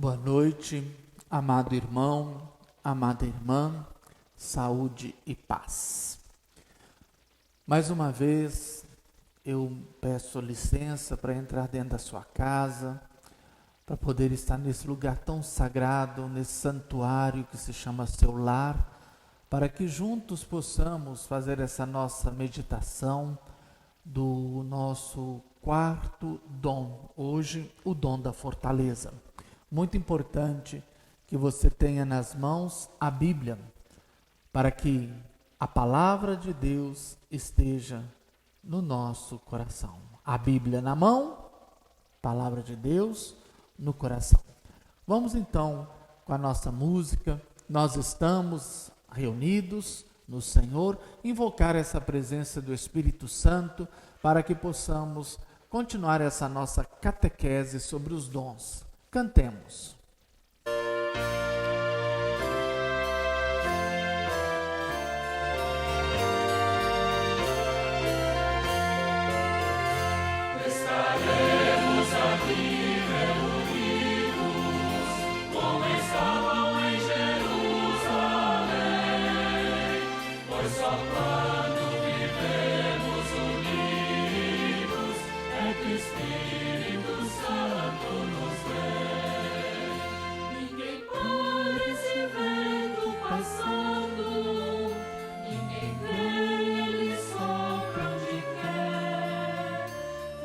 Boa noite, amado irmão, amada irmã, saúde e paz. Mais uma vez, eu peço licença para entrar dentro da sua casa, para poder estar nesse lugar tão sagrado, nesse santuário que se chama seu lar, para que juntos possamos fazer essa nossa meditação do nosso quarto dom, hoje o dom da fortaleza. Muito importante que você tenha nas mãos a Bíblia, para que a palavra de Deus esteja no nosso coração. A Bíblia na mão, palavra de Deus no coração. Vamos então com a nossa música. Nós estamos reunidos no Senhor, invocar essa presença do Espírito Santo para que possamos continuar essa nossa catequese sobre os dons. Cantemos. Estaremos aqui reunidos, como estavam em Jerusalém, pois só quando vivemos unidos é que o Espírito Santo nos vem. Ninguém pode se vendo passando, ninguém vê, ele sopra onde quer.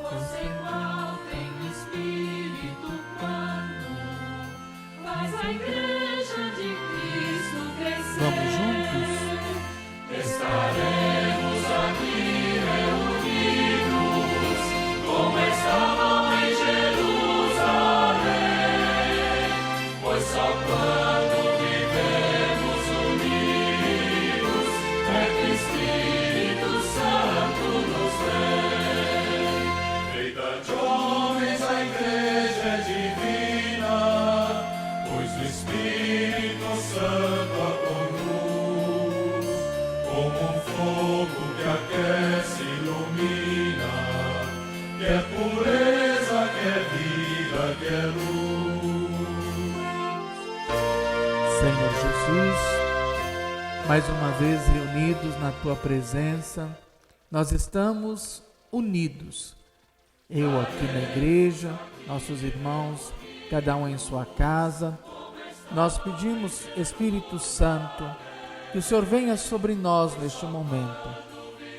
Você igual tem o Espírito quando faz a igreja de Cristo crescer. Vamos juntos? Estaremos aqui reunidos, como estavam em Jerusalém, pois só quando vivemos unidos é que o Espírito Santo nos vem. Feita de homens a igreja é divina, pois o Espírito Santo a conduz, como um fogo que aquece e ilumina, que é pureza, que é vida, que é luz. Senhor Jesus, mais uma vez reunidos na Tua presença, nós estamos unidos. Eu aqui na igreja, nossos irmãos, cada um em sua casa. Nós pedimos, Espírito Santo, que o Senhor venha sobre nós neste momento.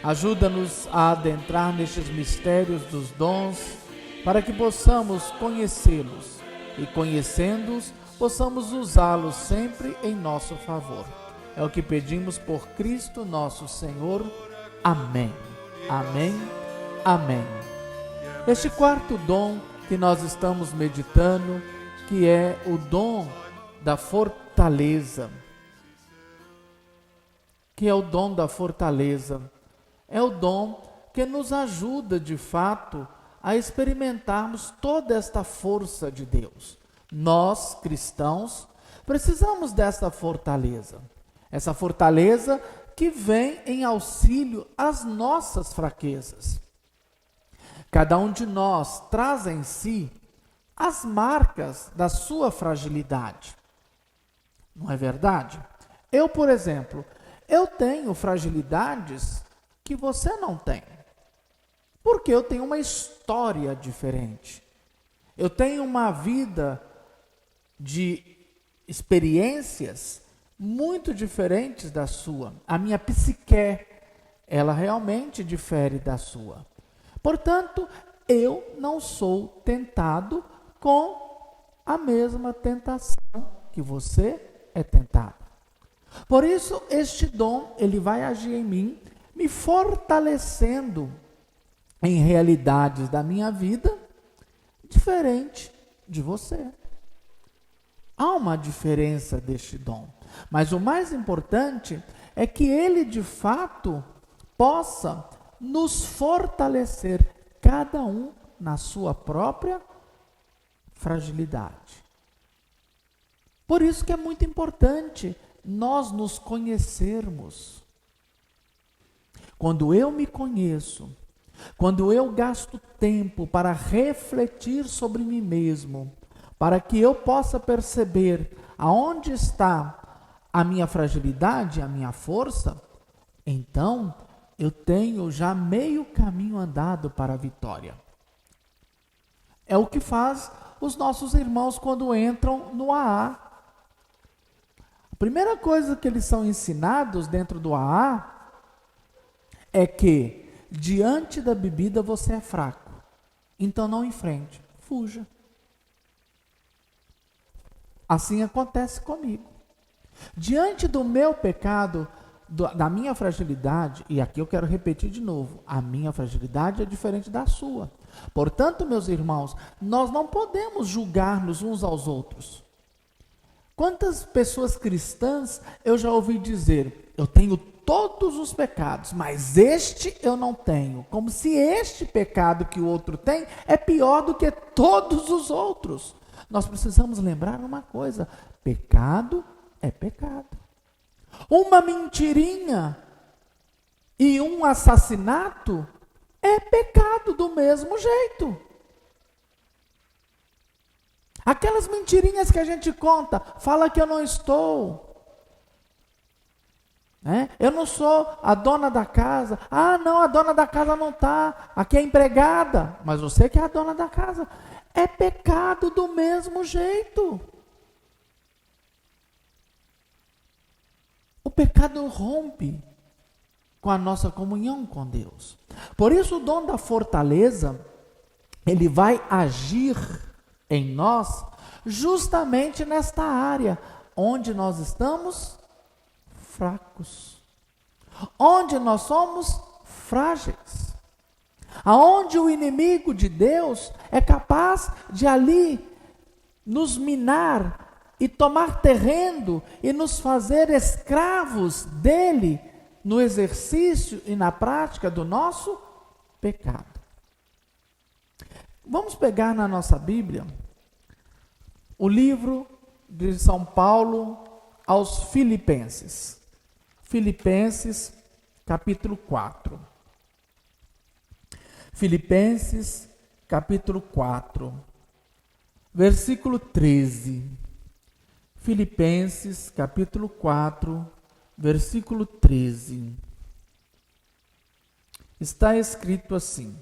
Ajuda-nos a adentrar nestes mistérios dos dons, para que possamos conhecê-los e, conhecendo-os, possamos usá-los sempre em nosso favor. É o que pedimos por Cristo nosso Senhor. Amém. Amém. Amém. Este quarto dom que nós estamos meditando, que é o dom da fortaleza. Que é o dom da fortaleza. É o dom que nos ajuda, de fato, a experimentarmos toda esta força de Deus. Nós, cristãos, precisamos dessa fortaleza. Essa fortaleza que vem em auxílio às nossas fraquezas. Cada um de nós traz em si as marcas da sua fragilidade. Não é verdade? Eu, por exemplo, eu tenho fragilidades que você não tem. Porque eu tenho uma história diferente. Eu tenho uma vida de experiências muito diferentes da sua. A minha psique, ela realmente difere da sua. Portanto, eu não sou tentado com a mesma tentação que você é tentado. Por isso, este dom, ele vai agir em mim, me fortalecendo em realidades da minha vida diferente de você. Há uma diferença deste dom, mas o mais importante é que ele, de fato, possa nos fortalecer, cada um na sua própria fragilidade. Por isso que é muito importante nós nos conhecermos. Quando eu me conheço, quando eu gasto tempo para refletir sobre mim mesmo, para que eu possa perceber aonde está a minha fragilidade, a minha força, então eu tenho já meio caminho andado para a vitória. É o que faz os nossos irmãos quando entram no AA. A primeira coisa que eles são ensinados dentro do AA é que diante da bebida você é fraco. Então não enfrente, fuja. Assim acontece comigo. Diante do meu pecado, da minha fragilidade, e aqui eu quero repetir de novo, a minha fragilidade é diferente da sua. Portanto, meus irmãos, nós não podemos julgar-nos uns aos outros. Quantas pessoas cristãs eu já ouvi dizer, eu tenho todos os pecados, mas este eu não tenho. Como se este pecado que o outro tem é pior do que todos os outros. Nós precisamos lembrar uma coisa, pecado é pecado. Uma mentirinha e um assassinato é pecado do mesmo jeito. Aquelas mentirinhas que a gente conta, fala que eu não estou. Eu não sou a dona da casa. Ah, não, a dona da casa não está. Aqui é empregada. Mas você que é a dona da casa. É pecado do mesmo jeito. O pecado rompe com a nossa comunhão com Deus. Por isso o dom da fortaleza, ele vai agir em nós justamente nesta área onde nós estamos fracos, onde nós somos frágeis, aonde o inimigo de Deus é capaz de ali nos minar e tomar terreno e nos fazer escravos dele no exercício e na prática do nosso pecado. Vamos pegar na nossa Bíblia o livro de São Paulo aos Filipenses. Filipenses, capítulo 4. Filipenses, capítulo 4, versículo 13. Filipenses, capítulo 4, versículo 13. Está escrito assim: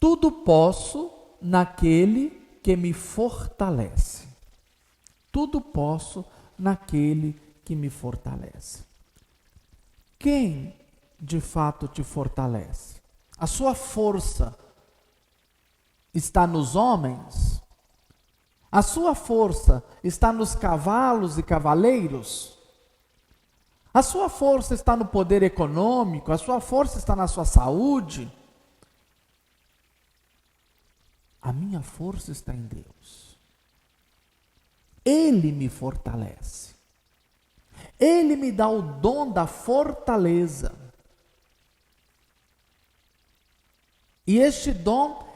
tudo posso naquele que me fortalece. Tudo posso naquele que me fortalece. Quem de fato te fortalece? A sua força está nos homens? A sua força está nos cavalos e cavaleiros? A sua força está no poder econômico? A sua força está na sua saúde? A minha força está em Deus. Ele me fortalece. Ele me dá o dom da fortaleza. E este dom,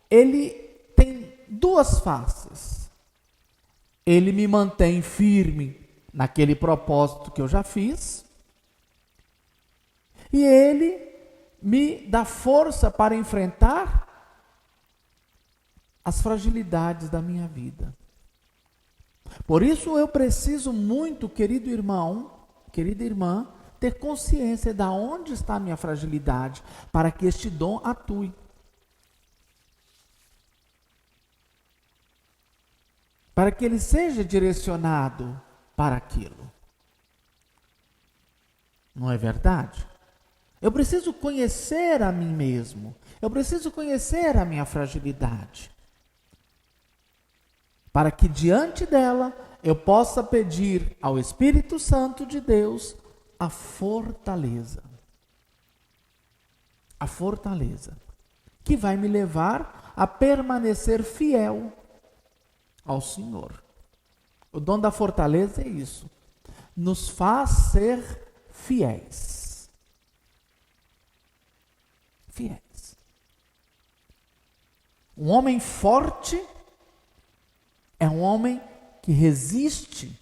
ele tem duas faces. Ele me mantém firme naquele propósito que eu já fiz. E ele me dá força para enfrentar as fragilidades da minha vida. Por isso eu preciso muito, querido irmão, querida irmã, ter consciência de onde está a minha fragilidade, para que este dom atue. Para que ele seja direcionado para aquilo. Não é verdade? Eu preciso conhecer a mim mesmo. Eu preciso conhecer a minha fragilidade. Para que diante dela eu possa pedir ao Espírito Santo de Deus a fortaleza. A fortaleza que vai me levar a permanecer fiel ao Senhor. O dom da fortaleza é isso. Nos faz ser fiéis. Fiéis. Um homem forte é um homem que resiste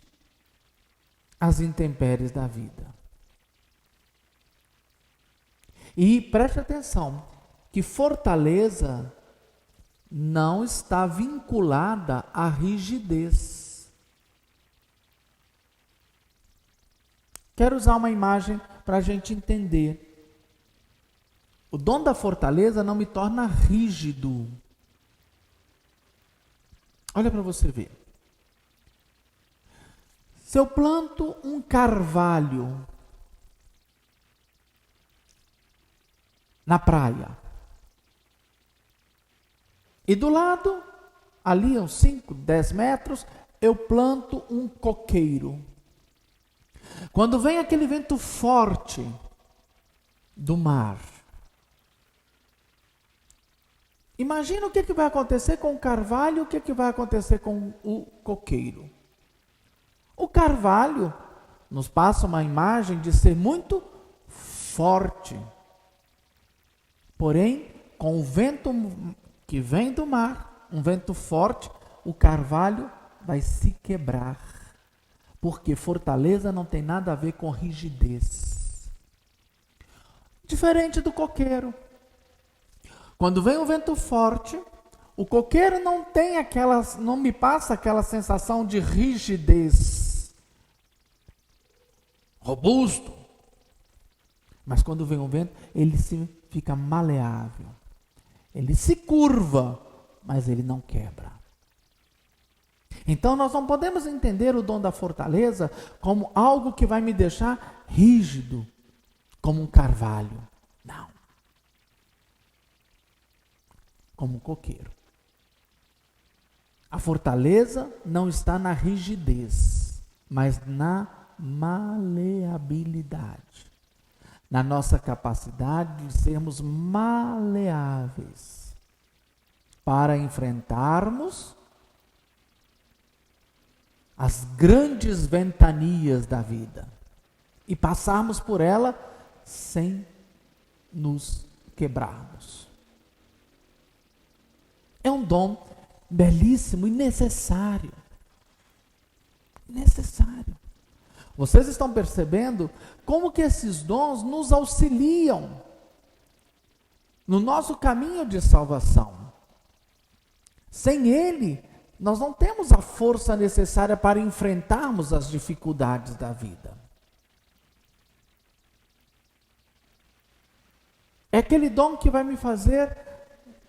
às intempéries da vida. E preste atenção, que fortaleza não está vinculada à rigidez. Quero usar uma imagem para a gente entender. O dom da fortaleza não me torna rígido. Olha para você ver. Se eu planto um carvalho na praia, e do lado, ali uns 5, 10 metros, eu planto um coqueiro. Quando vem aquele vento forte do mar, imagina o que vai acontecer com o carvalho, o que vai acontecer com o coqueiro. O carvalho nos passa uma imagem de ser muito forte. Porém, com o vento que vem do mar, um vento forte, o carvalho vai se quebrar. Porque fortaleza não tem nada a ver com rigidez. Diferente do coqueiro. Quando vem um vento forte, o coqueiro não me passa aquela sensação de rigidez, robusto. Mas quando vem um vento, ele fica maleável. Ele se curva, mas ele não quebra. Então nós não podemos entender o dom da fortaleza como algo que vai me deixar rígido, como um carvalho. Não. Como um coqueiro. A fortaleza não está na rigidez, mas na maleabilidade. Na nossa capacidade de sermos maleáveis para enfrentarmos as grandes ventanias da vida e passarmos por ela sem nos quebrarmos. É um dom belíssimo e necessário. Necessário. Vocês estão percebendo como que esses dons nos auxiliam no nosso caminho de salvação. Sem ele, nós não temos a força necessária para enfrentarmos as dificuldades da vida. É aquele dom que vai me fazer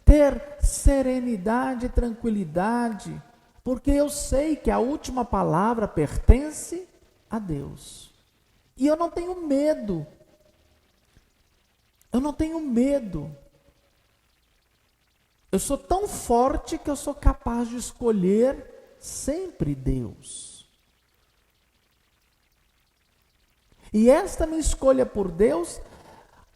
ter serenidade e tranquilidade, porque eu sei que a última palavra pertence a Deus. E eu não tenho medo. Eu não tenho medo. Eu sou tão forte que eu sou capaz de escolher sempre Deus. E esta minha escolha por Deus,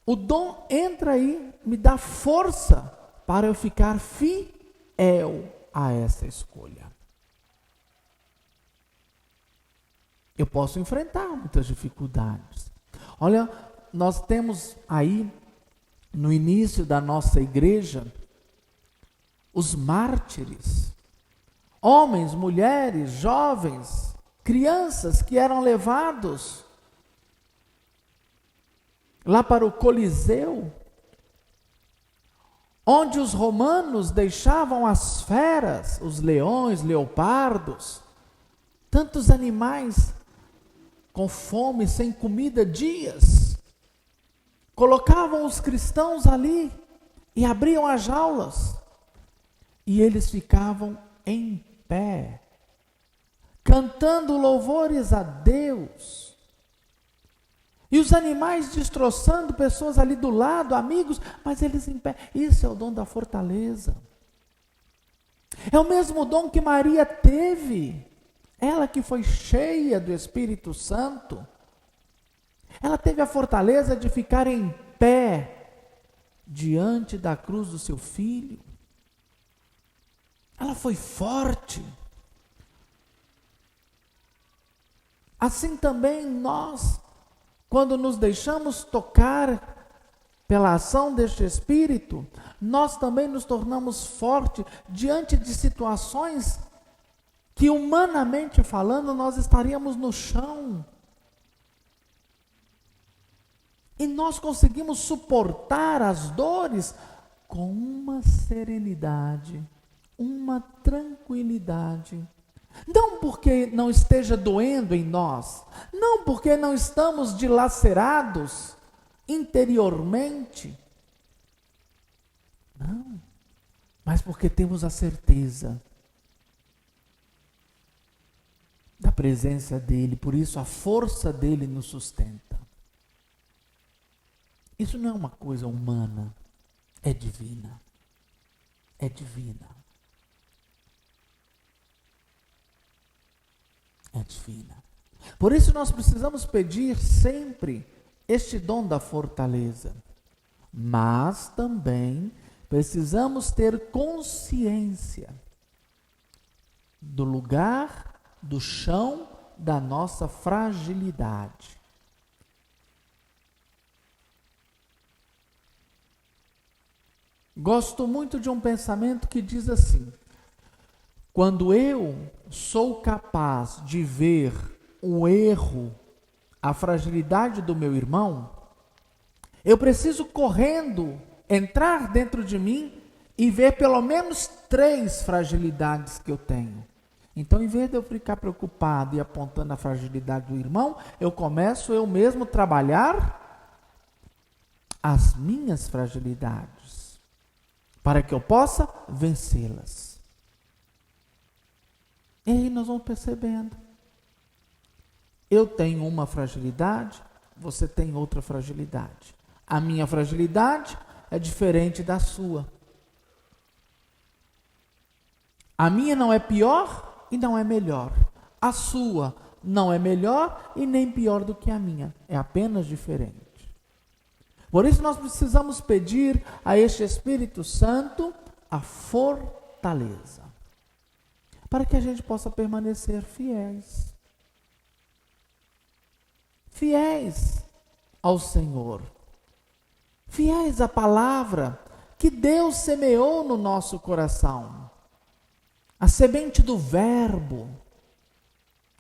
o dom entra aí, me dá força para eu ficar fiel a essa escolha. Eu posso enfrentar muitas dificuldades. Olha, nós temos aí, no início da nossa igreja, os mártires. Homens, mulheres, jovens, crianças que eram levados lá para o Coliseu, onde os romanos deixavam as feras, os leões, leopardos, tantos animais com fome, sem comida, dias. Colocavam os cristãos ali e abriam as jaulas. E eles ficavam em pé, cantando louvores a Deus. E os animais destroçando pessoas ali do lado, amigos, mas eles em pé. Isso é o dom da fortaleza. É o mesmo dom que Maria teve. Ela que foi cheia do Espírito Santo. Ela teve a fortaleza de ficar em pé diante da cruz do seu filho. Ela foi forte. Assim também nós, quando nos deixamos tocar pela ação deste Espírito, nós também nos tornamos fortes diante de situações que, humanamente falando, nós estaríamos no chão. E nós conseguimos suportar as dores com uma serenidade, uma tranquilidade. Não porque não esteja doendo em nós, não porque não estamos dilacerados interiormente, não, mas porque temos a certeza da presença dele, por isso a força dele nos sustenta. Isso não é uma coisa humana, é divina. É divina. É divina. Por isso nós precisamos pedir sempre este dom da fortaleza. Mas também precisamos ter consciência do lugar, do chão da nossa fragilidade. Gosto muito de um pensamento que diz assim: quando eu sou capaz de ver o erro, a fragilidade do meu irmão, eu preciso correndo entrar dentro de mim e ver pelo menos 3 fragilidades que eu tenho. Então, em vez de eu ficar preocupado e apontando a fragilidade do irmão, eu começo eu mesmo trabalhar as minhas fragilidades, para que eu possa vencê-las. E aí nós vamos percebendo. Eu tenho uma fragilidade, você tem outra fragilidade. A minha fragilidade é diferente da sua. A minha não é pior e não é melhor. A sua não é melhor e nem pior do que a minha. É apenas diferente. Por isso nós precisamos pedir a este Espírito Santo a fortaleza, para que a gente possa permanecer fiéis. Fiéis ao Senhor. Fiéis à palavra que Deus semeou no nosso coração. A semente do verbo.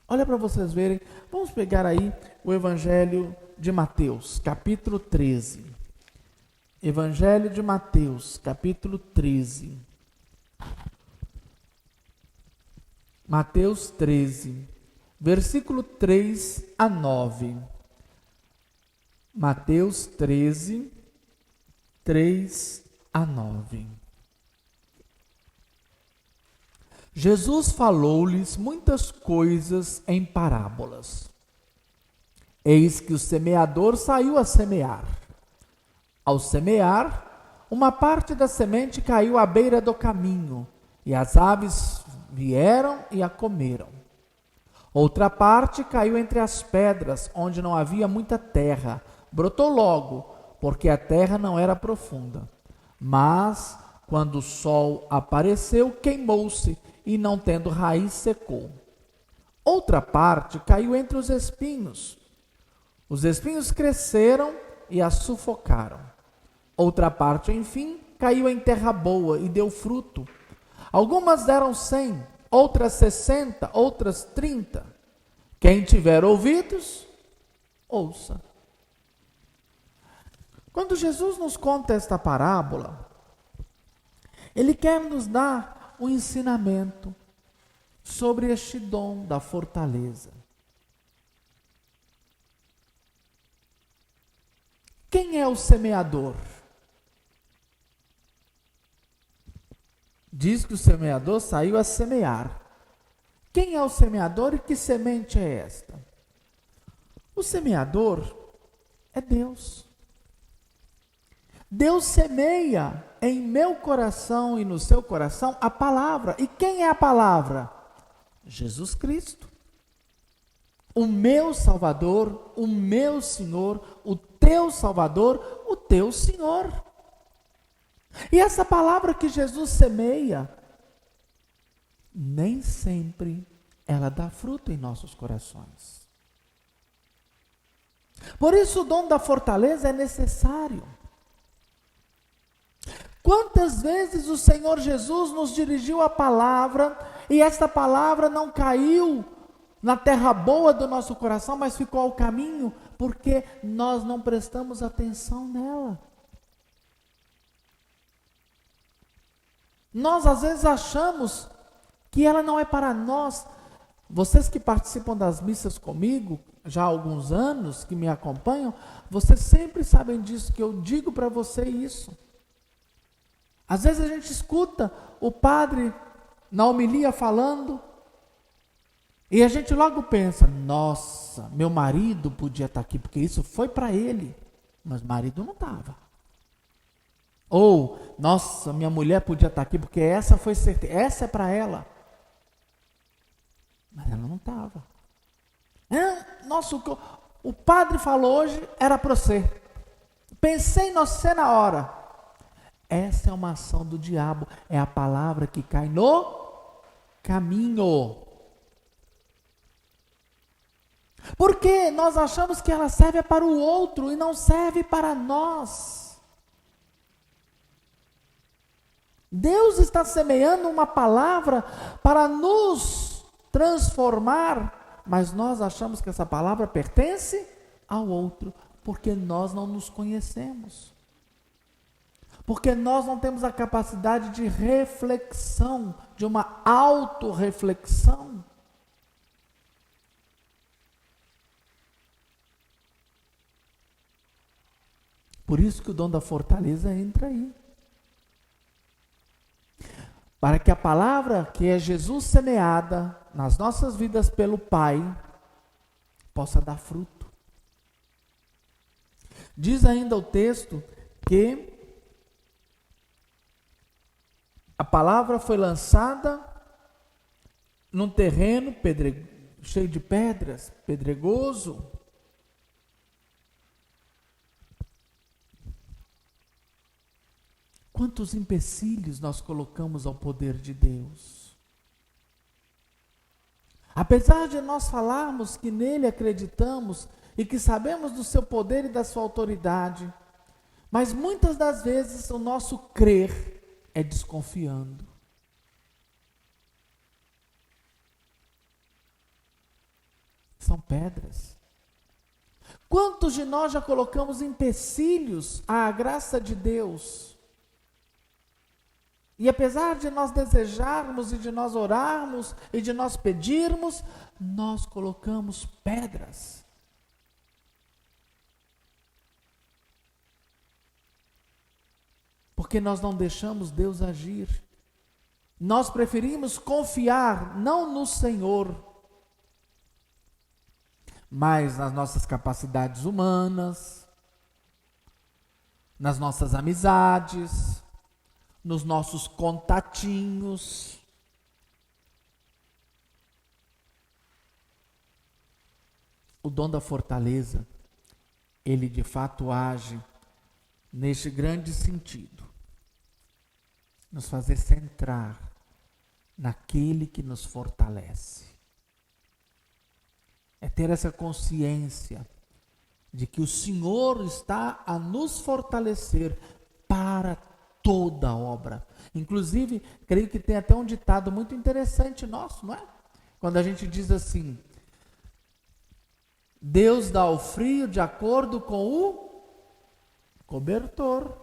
Olha para vocês verem. Vamos pegar aí o Evangelho de Mateus, capítulo 13. Evangelho de Mateus, capítulo 13. Mateus 13, versículo 3 a 9. Mateus 13, 3 a 9. Jesus falou-lhes muitas coisas em parábolas. Eis que o semeador saiu a semear. Ao semear, uma parte da semente caiu à beira do caminho, e as aves vieram e a comeram. Outra parte caiu entre as pedras, onde não havia muita terra. Brotou logo, porque a terra não era profunda. Mas, quando o sol apareceu, queimou-se, e não tendo raiz, secou. Outra parte caiu entre os espinhos. Os espinhos cresceram e a sufocaram. Outra parte, enfim, caiu em terra boa e deu fruto. Algumas deram 100, outras 60, outras 30. Quem tiver ouvidos, ouça. Quando Jesus nos conta esta parábola, ele quer nos dar um ensinamento sobre este dom da fortaleza. Quem é o semeador? Diz que o semeador saiu a semear. Quem é o semeador e que semente é esta? O semeador é Deus. Deus semeia em meu coração e no seu coração a palavra. E quem é a palavra? Jesus Cristo. O meu Salvador, o meu Senhor, o teu Salvador, o teu Senhor. E essa palavra que Jesus semeia, nem sempre ela dá fruto em nossos corações. Por isso o dom da fortaleza é necessário. Quantas vezes o Senhor Jesus nos dirigiu a palavra e esta palavra não caiu na terra boa do nosso coração, mas ficou ao caminho porque nós não prestamos atenção nela. Nós às vezes achamos que ela não é para nós. Vocês que participam das missas comigo, já há alguns anos, que me acompanham, vocês sempre sabem disso, que eu digo para você isso. Às vezes a gente escuta o padre na homilia falando, e a gente logo pensa, nossa, meu marido podia estar aqui, porque isso foi para ele, mas o marido não estava. Ou, nossa, minha mulher podia estar aqui, porque essa foi certeza, essa é para ela. Mas ela não estava. Nossa, o padre falou hoje, era para você. Pensei em você na hora. Essa é uma ação do diabo, é a palavra que cai no caminho. Porque nós achamos que ela serve para o outro e não serve para nós. Deus está semeando uma palavra para nos transformar, mas nós achamos que essa palavra pertence ao outro, porque nós não nos conhecemos. Porque nós não temos a capacidade de reflexão, de uma autorreflexão. Por isso que o dom da fortaleza entra aí. Para que a palavra que é Jesus semeada nas nossas vidas pelo Pai possa dar fruto. Diz ainda o texto que a palavra foi lançada num terreno cheio de pedras, pedregoso. Quantos empecilhos nós colocamos ao poder de Deus? Apesar de nós falarmos que nele acreditamos e que sabemos do seu poder e da sua autoridade, mas muitas das vezes o nosso crer é desconfiando. São pedras. Quantos de nós já colocamos empecilhos à graça de Deus? E apesar de nós desejarmos e de nós orarmos e de nós pedirmos, nós colocamos pedras. Porque nós não deixamos Deus agir. Nós preferimos confiar não no Senhor, mas nas nossas capacidades humanas, nas nossas amizades, nos nossos contatinhos. O dom da fortaleza, ele de fato age neste grande sentido, nos fazer centrar naquele que nos fortalece. É ter essa consciência de que o Senhor está a nos fortalecer para toda a obra. Inclusive, creio que tem até um ditado muito interessante nosso, não é? Quando a gente diz assim, Deus dá o frio de acordo com o cobertor.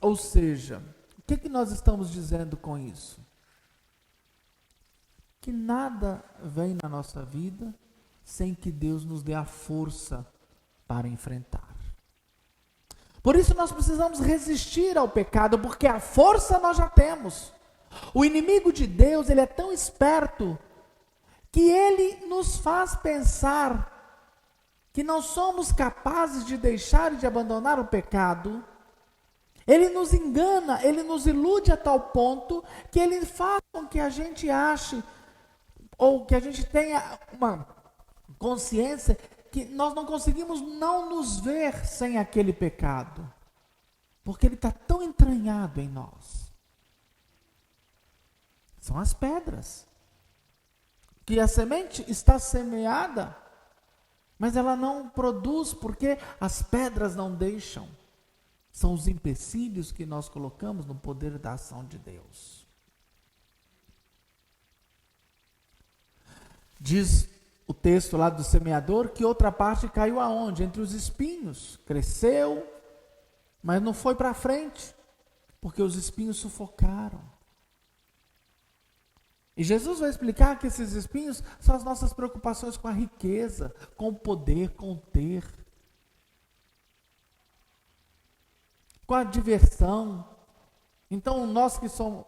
Ou seja, o que nós estamos dizendo com isso? Que nada vem na nossa vida sem que Deus nos dê a força para enfrentar. Por isso nós precisamos resistir ao pecado, porque a força nós já temos. O inimigo de Deus, ele é tão esperto, que ele nos faz pensar que não somos capazes de deixar e de abandonar o pecado. Ele nos engana, ele nos ilude a tal ponto, que ele faz com que a gente ache, ou que a gente tenha uma consciência que nós não conseguimos não nos ver sem aquele pecado, porque ele está tão entranhado em nós. São as pedras, que a semente está semeada, mas ela não produz, porque as pedras não deixam. São os empecilhos que nós colocamos no poder da ação de Deus. Diz o texto lá do semeador que outra parte caiu aonde? Entre os espinhos. Cresceu, mas não foi para frente. Porque os espinhos sufocaram. E Jesus vai explicar que esses espinhos são as nossas preocupações com a riqueza, com o poder, com o ter, com a diversão. Então nós que somos,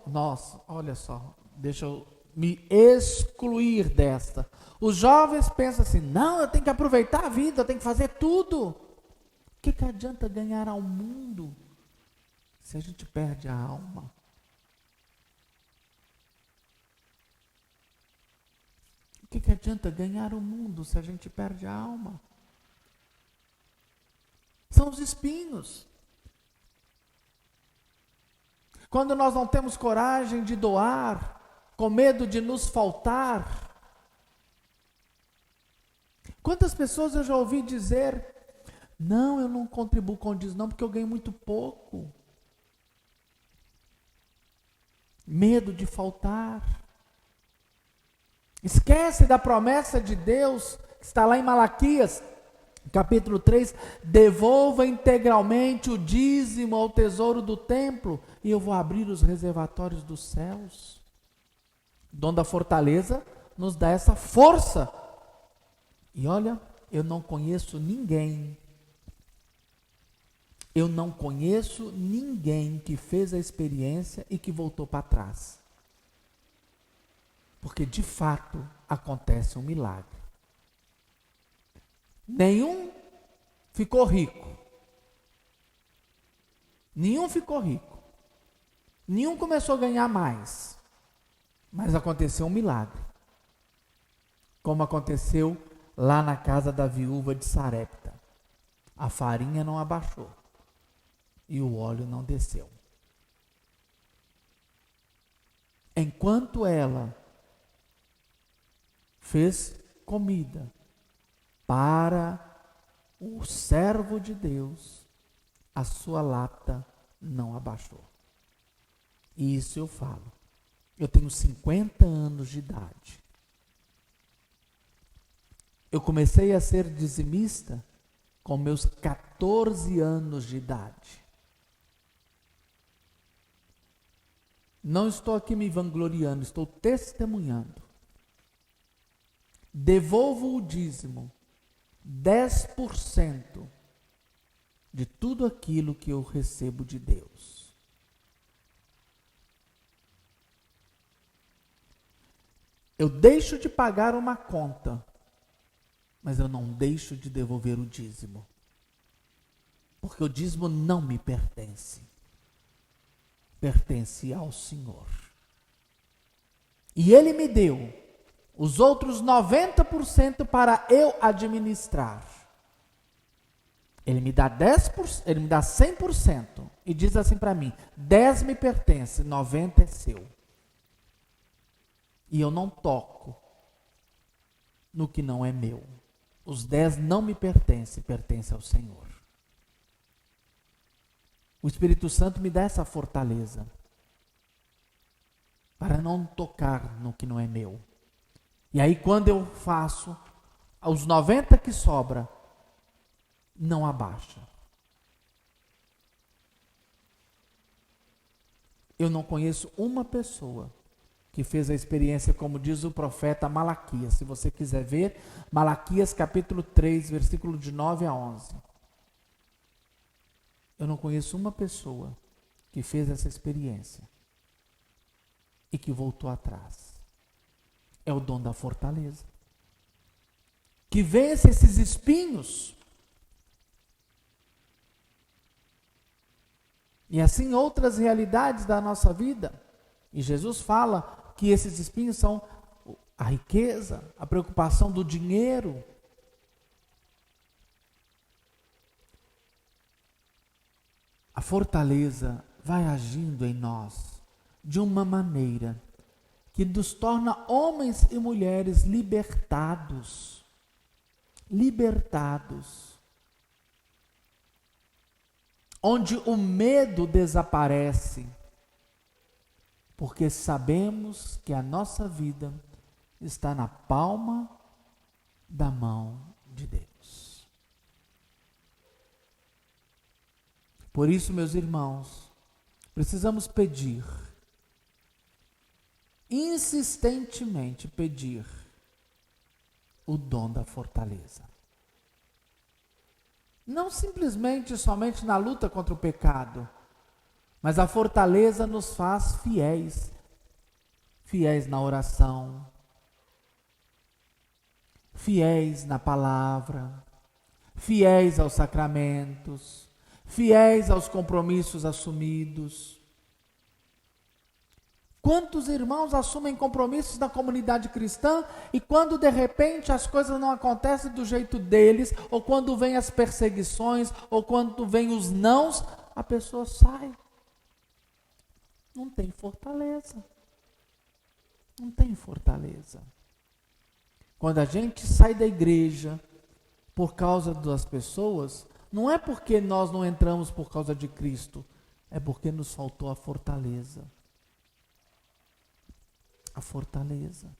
olha só, deixa eu me excluir desta. Os jovens pensam assim, não, eu tenho que aproveitar a vida, eu tenho que fazer tudo. O que adianta ganhar ao mundo se a gente perde a alma? O que adianta ganhar o mundo se a gente perde a alma? São os espinhos. Quando nós não temos coragem de doar, com medo de nos faltar. Quantas pessoas eu já ouvi dizer, não, eu não contribuo com o dízimo não, porque eu ganho muito pouco. Medo de faltar. Esquece da promessa de Deus, que está lá em Malaquias, capítulo 3, devolva integralmente o dízimo ao tesouro do templo, e eu vou abrir os reservatórios dos céus. O dom da fortaleza nos dá essa força. E olha, eu não conheço ninguém que fez a experiência e que voltou para trás. Porque de fato acontece um milagre. Nenhum ficou rico. Nenhum começou a ganhar mais. Mas aconteceu um milagre. Como aconteceu lá na casa da viúva de Sarepta. A farinha não abaixou. E o óleo não desceu. Enquanto ela fez comida para o servo de Deus, a sua lata não abaixou. E isso eu falo. Eu tenho 50 anos de idade. Eu comecei a ser dizimista com meus 14 anos de idade. Não estou aqui me vangloriando, estou testemunhando. Devolvo o dízimo, 10% de tudo aquilo que eu recebo de Deus. Eu deixo de pagar uma conta, mas eu não deixo de devolver o dízimo. Porque o dízimo não me pertence. Pertence ao Senhor. E Ele me deu os outros 90% para eu administrar. Ele me dá 10%, ele me dá 100% e diz assim para mim, 10 me pertence, 90 é seu. E eu não toco no que não é meu. Os 10 não me pertencem, pertencem ao Senhor. O Espírito Santo me dá essa fortaleza para não tocar no que não é meu. E aí quando eu faço, os 90 que sobra, não abaixa. Eu não conheço uma pessoa que fez a experiência, como diz o profeta Malaquias. Se você quiser ver, Malaquias capítulo 3, versículo de 9 a 11. Eu não conheço uma pessoa que fez essa experiência e que voltou atrás. É o dom da fortaleza. Que vence esses espinhos. E assim outras realidades da nossa vida. E Jesus fala que esses espinhos são a riqueza, a preocupação do dinheiro. A fortaleza vai agindo em nós de uma maneira que nos torna homens e mulheres libertados. Libertados. Onde o medo desaparece. Porque sabemos que a nossa vida está na palma da mão de Deus. Por isso, meus irmãos, precisamos pedir, insistentemente pedir, o dom da fortaleza. Não simplesmente somente na luta contra o pecado, mas a fortaleza nos faz fiéis. Fiéis na oração, fiéis na palavra, fiéis aos sacramentos, fiéis aos compromissos assumidos. Quantos irmãos assumem compromissos na comunidade cristã e quando de repente as coisas não acontecem do jeito deles, ou quando vêm as perseguições, ou quando vêm os nãos, a pessoa sai. Não tem fortaleza. Não tem fortaleza. Quando a gente sai da igreja por causa das pessoas, não é porque nós não entramos por causa de Cristo, é porque nos faltou a fortaleza. A fortaleza.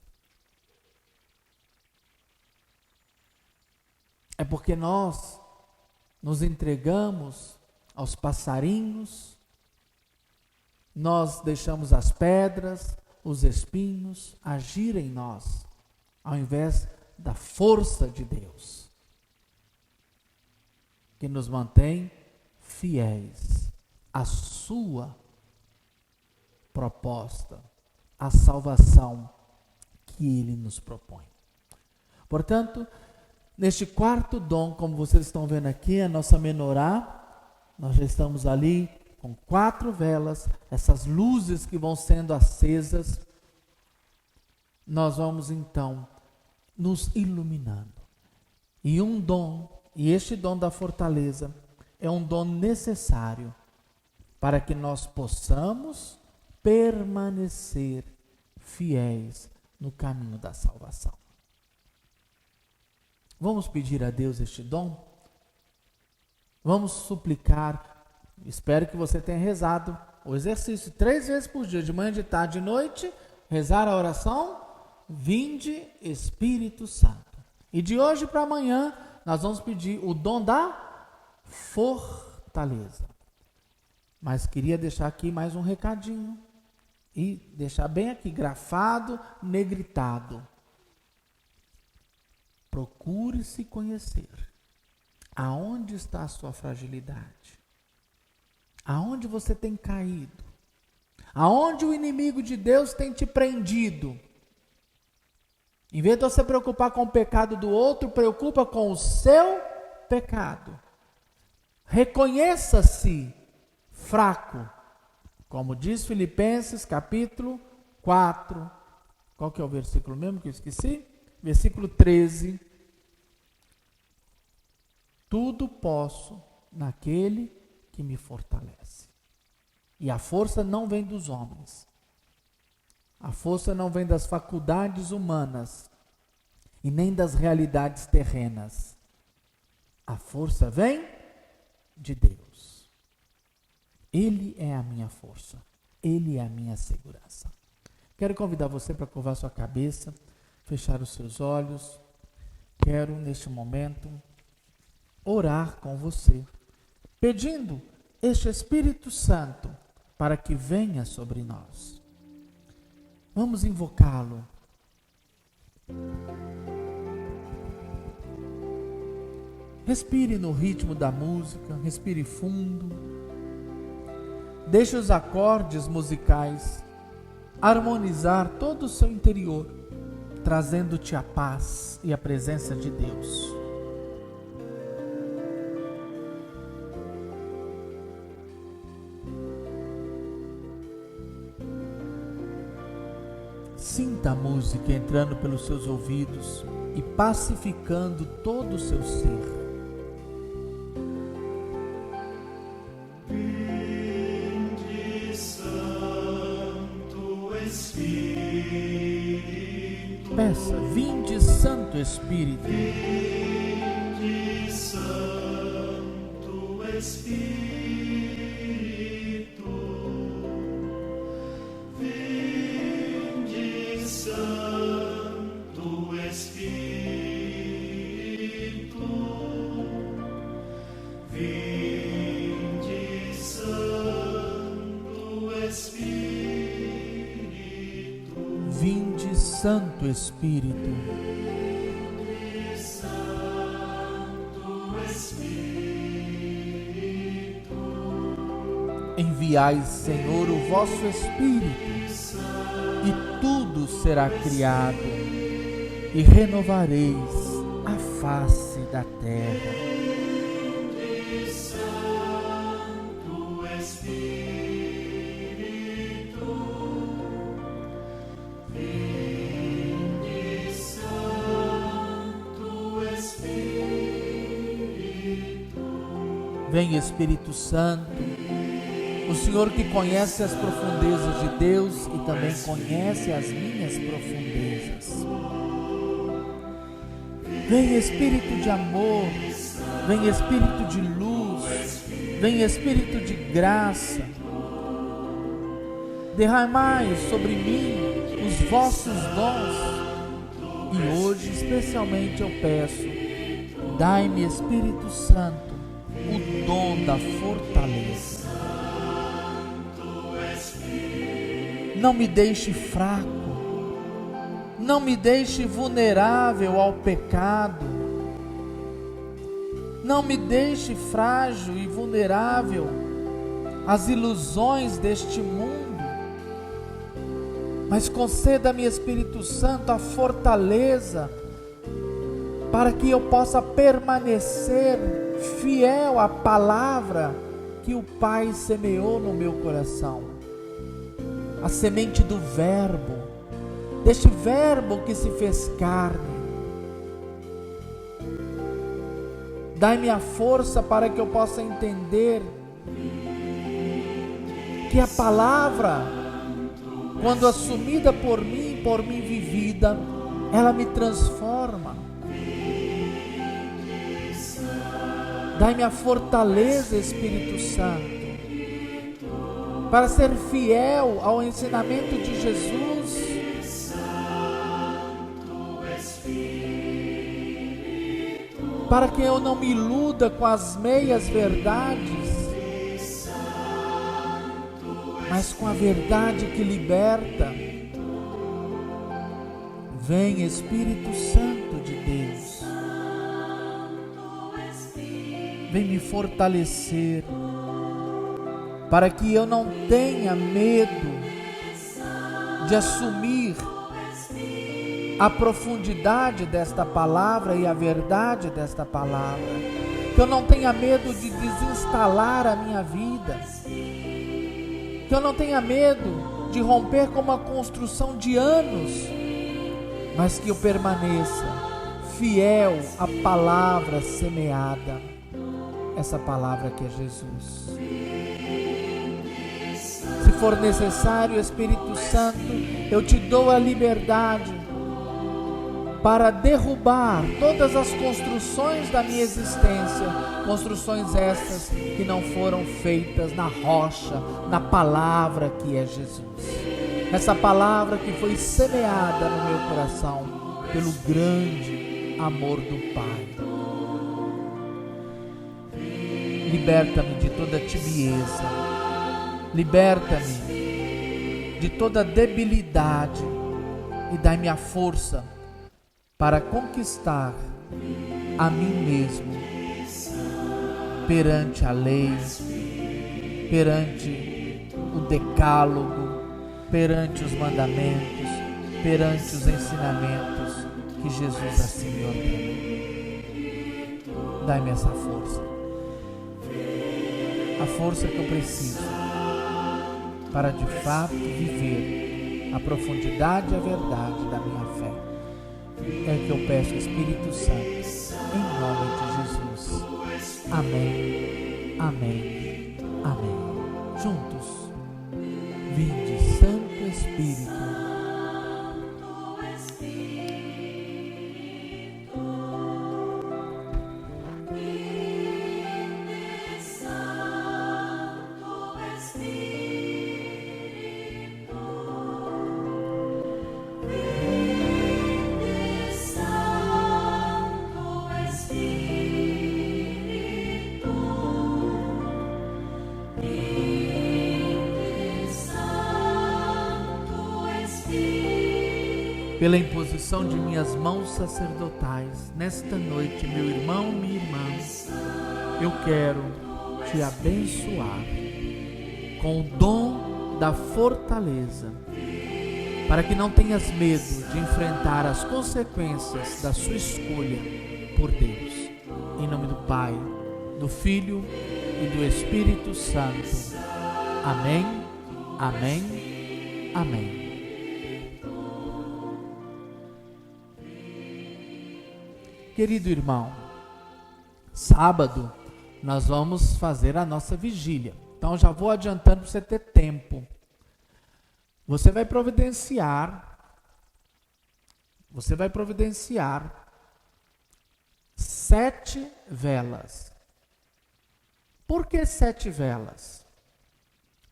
É porque nós nos entregamos aos passarinhos, nós deixamos as pedras, os espinhos agir em nós, ao invés da força de Deus, que nos mantém fiéis à sua proposta, à salvação que Ele nos propõe. Portanto, neste quarto dom, como vocês estão vendo aqui, a nossa menorá, nós já estamos ali com 4 velas, essas luzes que vão sendo acesas, nós vamos então nos iluminando. E este dom da fortaleza é um dom necessário para que nós possamos permanecer fiéis no caminho da salvação. Vamos pedir a Deus este dom? Vamos suplicar. Espero que você tenha rezado o exercício 3 vezes por dia, de manhã, de tarde e de noite, rezar a oração, vinde Espírito Santo. E de hoje para amanhã, nós vamos pedir o dom da fortaleza. Mas queria deixar aqui mais um recadinho, e deixar bem aqui, grafado, negritado. Procure se conhecer. Aonde está a sua fragilidade? Aonde você tem caído? Aonde o inimigo de Deus tem te prendido? Em vez de você preocupar com o pecado do outro, preocupa com o seu pecado. Reconheça-se fraco. Como diz Filipenses capítulo 4. Qual que é o versículo mesmo que eu esqueci? Versículo 13. Tudo posso naquele que me fortalece. E a força não vem dos homens. A força não vem das faculdades humanas e nem das realidades terrenas. A força vem de Deus. Ele é a minha força. Ele é a minha segurança. Quero convidar você para curvar sua cabeça, fechar os seus olhos. Quero, neste momento, orar com você, pedindo este Espírito Santo para que venha sobre nós. Vamos invocá-lo. Respire no ritmo da música, respire fundo. Deixe os acordes musicais harmonizar todo o seu interior, trazendo-te a paz e a presença de Deus. Sinta a música entrando pelos seus ouvidos e pacificando todo o seu ser. Vinde, Santo Espírito. Peça, vinde, Santo Espírito. Vinde, Santo Espírito. Santo Espírito, vinde, Santo Santo Espírito. Enviai, Senhor, o vosso Espírito, e tudo será criado, e renovareis a face da terra. Vem, Espírito Santo, o Senhor que conhece as profundezas de Deus e também conhece as minhas profundezas. Vem, Espírito de amor, vem, Espírito de luz, vem, Espírito de graça. Derramai sobre mim os vossos dons. E hoje, especialmente, eu peço, dai-me, Espírito Santo, o dom da fortaleza. Não me deixe fraco, não me deixe vulnerável ao pecado, não me deixe frágil e vulnerável às ilusões deste mundo, mas conceda-me, Espírito Santo, a fortaleza para que eu possa permanecer fiel à palavra que o Pai semeou no meu coração, a semente do verbo, deste verbo que se fez carne. Dai-me a força para que eu possa entender que a palavra, quando assumida por mim vivida, ela me transforma. Dai-me a fortaleza, Espírito Santo, para ser fiel ao ensinamento de Jesus, para que eu não me iluda com as meias verdades, mas com a verdade que liberta. Vem, Espírito Santo de Deus, vem me fortalecer, para que eu não tenha medo de assumir a profundidade desta palavra e a verdade desta palavra, que eu não tenha medo de desinstalar a minha vida, que eu não tenha medo de romper com uma construção de anos, mas que eu permaneça fiel à palavra semeada, essa palavra que é Jesus. Se for necessário, Espírito Santo, eu te dou a liberdade para derrubar todas as construções da minha existência, construções estas que não foram feitas na rocha, na palavra que é Jesus. Essa palavra que foi semeada no meu coração pelo grande amor do Pai. Liberta-me de toda tibieza, liberta-me de toda debilidade e dai-me a força para conquistar a mim mesmo perante a lei, perante o decálogo, perante os mandamentos, perante os ensinamentos que Jesus assim me ordena. Dai-me essa força, a força que eu preciso para de fato viver a profundidade e a verdade da minha fé. É que eu peço, Espírito Santo, em nome de Jesus. Amém, amém, amém. Juntos, vinde, Santo Espírito. pela imposição de minhas mãos sacerdotais, nesta noite, meu irmão, minha irmã, eu quero te abençoar com o dom da fortaleza, para que não tenhas medo de enfrentar as consequências da sua escolha por Deus. Em nome do Pai, do Filho e do Espírito Santo. Amém, amém, amém. Querido irmão, sábado nós vamos fazer a nossa vigília. Então já vou adiantando para você ter tempo. Você vai providenciar 7 velas. Por que 7 velas?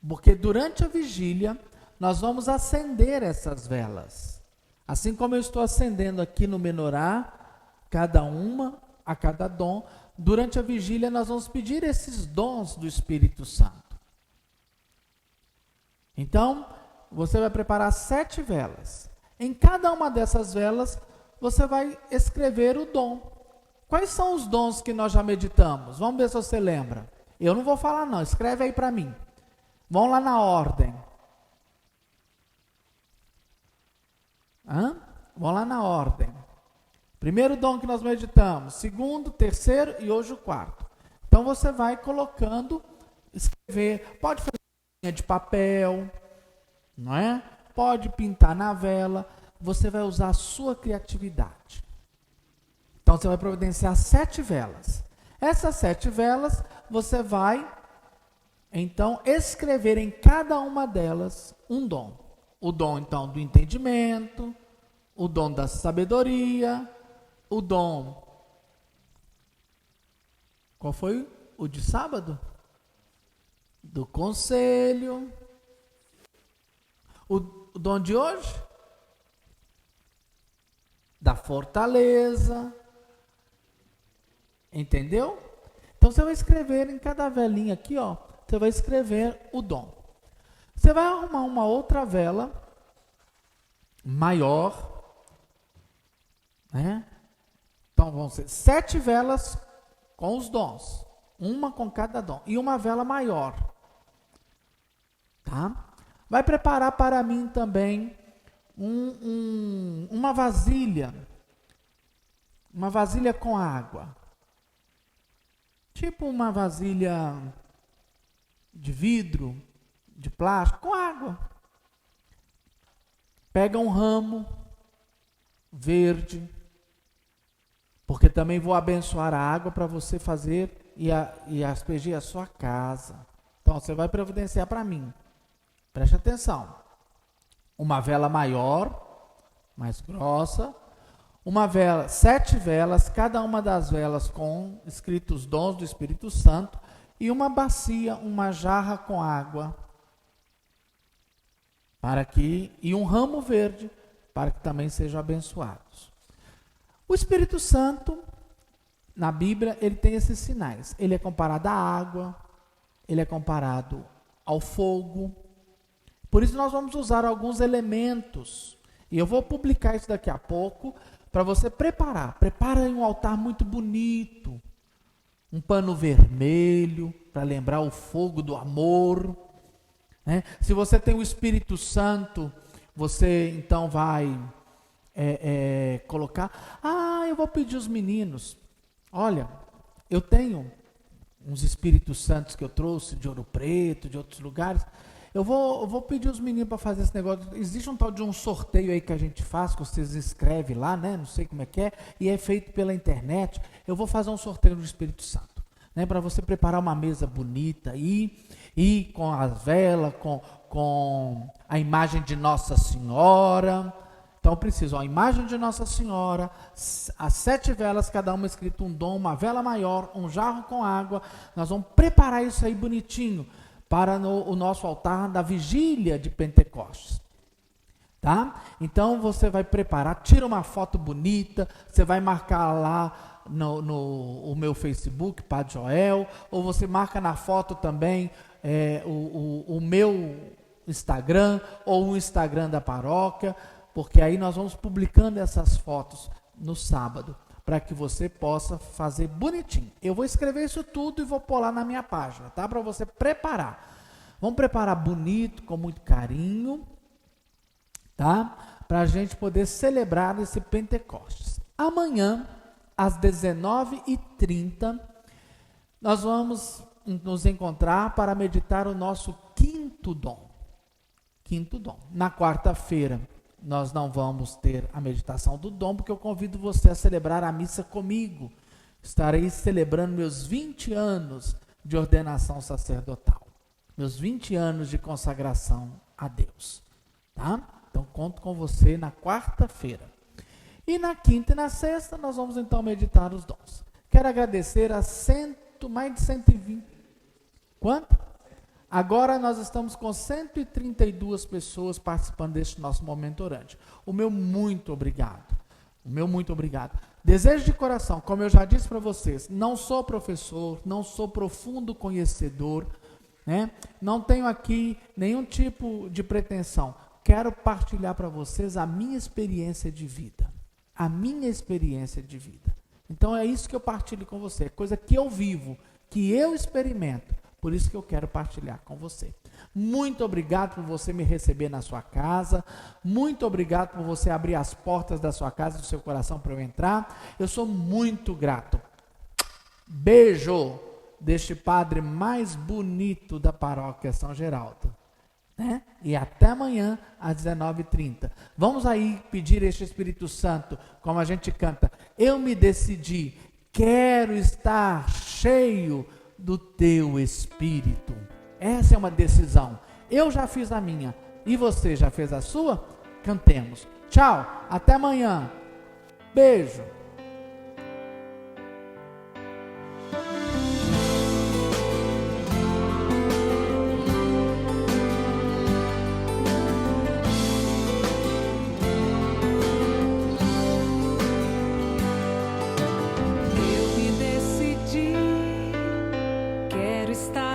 Porque durante a vigília nós vamos acender essas velas. Assim como eu estou acendendo aqui no menorá, cada uma, a cada dom, durante a vigília nós vamos pedir esses dons do Espírito Santo. Então, você vai preparar 7 velas. Em cada uma dessas velas, você vai escrever o dom. Quais são os dons que nós já meditamos? Vamos ver se você lembra. Eu não vou falar não, escreve aí para mim. Vamos lá na ordem. Vamos lá na ordem. Primeiro dom que nós meditamos, segundo, terceiro e hoje o quarto. Então você vai colocando, escrever, pode fazer linha de papel, não é? Pode pintar na vela, você vai usar a sua criatividade. Então você vai providenciar 7 velas. Essas 7 velas, você vai, então, escrever em cada uma delas um dom. O dom, então, do entendimento, o dom da sabedoria, o dom... Qual foi o de sábado? Do conselho. O dom de hoje? Da fortaleza. Entendeu? Então você vai escrever em cada velinha aqui, ó. Você vai escrever o dom. Você vai arrumar uma outra vela maior, né? Então vão ser 7 velas com os dons, uma com cada dom e uma vela maior, tá? Vai preparar para mim também uma vasilha com água, tipo uma vasilha de vidro, de plástico, com água. Pega um ramo verde, porque também vou abençoar a água para você fazer e aspergir a sua casa. Então você vai providenciar para mim. Preste atenção. Uma vela maior, mais grossa, uma vela, 7 velas, cada uma das velas com escritos dons do Espírito Santo, e uma bacia, uma jarra com água, e um ramo verde, para que também sejam abençoados. O Espírito Santo, na Bíblia, ele tem esses sinais. Ele é comparado à água, ele é comparado ao fogo. Por isso nós vamos usar alguns elementos. E eu vou publicar isso daqui a pouco, para você preparar. Prepara um altar muito bonito. Um pano vermelho, para lembrar o fogo do amor. Né? Se você tem o Espírito Santo, você então vai... colocar, eu vou pedir os meninos, olha, eu tenho uns Espíritos Santos que eu trouxe de Ouro Preto, de outros lugares, eu vou pedir os meninos para fazer esse negócio. Existe um tal de um sorteio aí que a gente faz, que vocês escrevem lá, né? Não sei como é que é, e é feito pela internet. Eu vou fazer um sorteio do Espírito Santo, né? Para você preparar uma mesa bonita e com as velas, com a imagem de Nossa Senhora. Então eu preciso, a imagem de Nossa Senhora, as 7 velas, cada uma escrito um dom, uma vela maior, um jarro com água. Nós vamos preparar isso aí bonitinho para o nosso altar da vigília de Pentecostes. Tá? Então você vai preparar, tira uma foto bonita, você vai marcar lá no meu Facebook, Padre Joel, ou você marca na foto também o meu Instagram, ou o Instagram da paróquia. Porque aí nós vamos publicando essas fotos no sábado, para que você possa fazer bonitinho. Eu vou escrever isso tudo e vou pôr lá na minha página, tá? Para você preparar. Vamos preparar bonito, com muito carinho, tá? Para a gente poder celebrar esse Pentecostes. Amanhã, às 19h30, nós vamos nos encontrar para meditar o nosso quinto dom. Quinto dom. Na quarta-feira, nós não vamos ter a meditação do dom, porque eu convido você a celebrar a missa comigo. Estarei celebrando meus 20 anos de ordenação sacerdotal. Meus 20 anos de consagração a Deus. Tá? Então, conto com você na quarta-feira. E na quinta e na sexta, nós vamos então meditar os dons. Quero agradecer a mais de 120. Quanto? Agora nós estamos com 132 pessoas participando deste nosso momento orante. O meu muito obrigado. O meu muito obrigado. Desejo de coração, como eu já disse para vocês, não sou professor, não sou profundo conhecedor, né? Não tenho aqui nenhum tipo de pretensão. Quero partilhar para vocês a minha experiência de vida. A minha experiência de vida. Então é isso que eu partilho com você. Coisa que eu vivo, que eu experimento. Por isso que eu quero partilhar com você. Muito obrigado por você me receber na sua casa. Muito obrigado por você abrir as portas da sua casa, do seu coração para eu entrar. Eu sou muito grato. Beijo deste padre mais bonito da paróquia São Geraldo. Né? E até amanhã às 19h30. Vamos aí pedir este Espírito Santo, como a gente canta. Eu me decidi, quero estar cheio do teu Espírito. Essa é uma decisão. Eu já fiz a minha. E você já fez a sua? Cantemos. Tchau, até amanhã. Beijo. Está